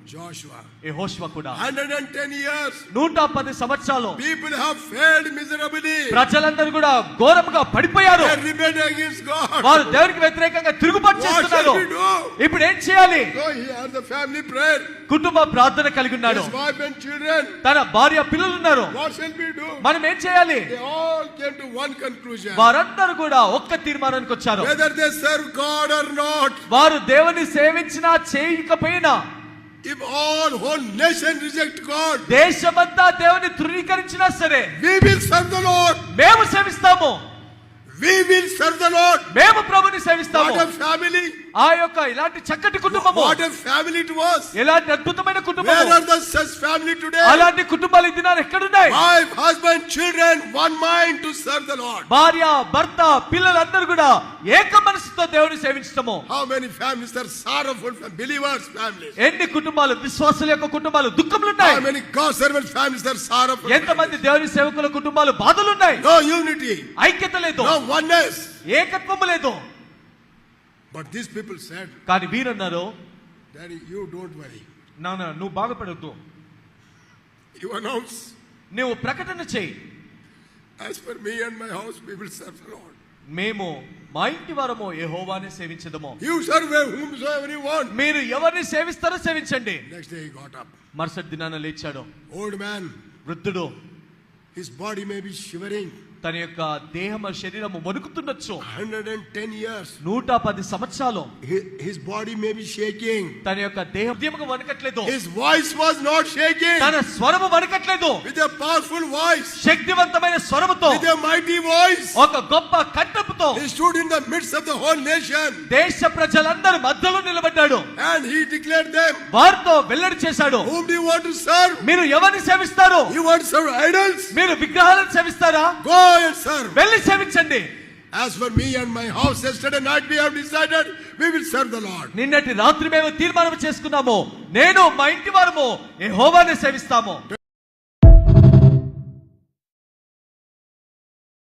Joshua. యెహోషువ కూడా 110 years. 110 సంవత్సరాలు People have failed miserably. ప్రజలందరూ కూడా ఘోరంగా పడిపోయారు. They rebelled against God. వారు దేవునికి వ్యతిరేకంగా తిరుగుబాటు చేస్తున్నారు. What shall we do? ఇప్పుడు ఏం చేయాలి? So he had the family prayer. కుటుంబ ప్రార్థన కలిగి ఉన్నాడు. His wife and children. తన భార్య పిల్లలు ఉన్నారు. What shall we do? మనం ఏం చేయాలి? They all came to one conclusion. వారందరూ కూడా ఒక్క తీర్మానానికి వచ్చారు. Whether they serve God or not. వారు దేవుని సేవించినా చేయకపోయినా, if all whole nation reject God, దేశమంతా దేవుని తృణీకరించినా సరే, we will serve the Lord. మేము సేవిస్తాము. We will serve the Lord. మేము ప్రభుని సేవిస్తాము. What a family. ఆ యొక్క ఇలాంటి చక్కటి కుటుంబము. What a family it was. ఎలాంటి అద్భుతమైన కుటుంబము. Where are the such family today? అలాంటి కుటుంబాలు ఈ దినాన ఎక్కడ ఉన్నాయి? Wife, husband, children, one mind to serve the Lord. భార్య, భర్త, పిల్లలందరూ కూడా ఏక మనసుతో దేవుని సేవించటము. How many families are sorrowful believers families? ఎన్ని కుటుంబాలు, విశ్వాసుల యొక్క కుటుంబాలు దుఃఖములు ఉన్నాయి. How many God servant families are sorrowful? ఎంతమంది దేవుని సేవకుల కుటుంబాలు బాధలు ఉన్నాయి. No unity. ఐక్యత లేదు. No oneness. ఏకత్వము లేదు. But these people said, కానీ వీరన్నారు, Daddy, you don't worry. నాన్న నువ్వు బాధపడొద్దు. You announce. నువ్వు ప్రకటన చేయి. As for me and my house, we will serve the Lord. మేము మా ఇంటి వారము యెహోవాని సేవించదము. You serve whomsoever you want. మీరు ఎవరిని సేవిస్తారో సేవించండి. Next day he got up. మరుసటి దినాన లేచాడు. Old man. వృద్ధుడు. His body may be shivering. తన యొక్క దేహము, శరీరము వణుకుతుండొచ్చు. 110 years. 110 సంవత్సరాలు. His body may be shaking. తన యొక్క దేహము వణకట్లేదు. His voice was not shaking. తన స్వరము వణకట్లేదు. With a powerful voice. శక్తివంతమైన స్వరముతో, with a mighty voice. ఒక గొప్ప కంఠముతో he stood in the midst of the whole nation. దేశ ప్రజలందరి మధ్యలో నిలబడ్డాడు. and he declared them. వారితో వెల్లడి చేశాడు. whom do you want to serve? మీరు ఎవరిని సేవిస్తారు? you want to serve idols? మీరు విగ్రహాలను సేవిస్తారా? go and serve. వెళ్ళి సేవించండి. As for me and my house, yesterday night we have decided we will serve the Lord. నిన్నటి రాత్రి మేము తీర్మానం చేసుకున్నాము, నేను మా ఇంటి వారము యెహోవాని సేవిస్తాము.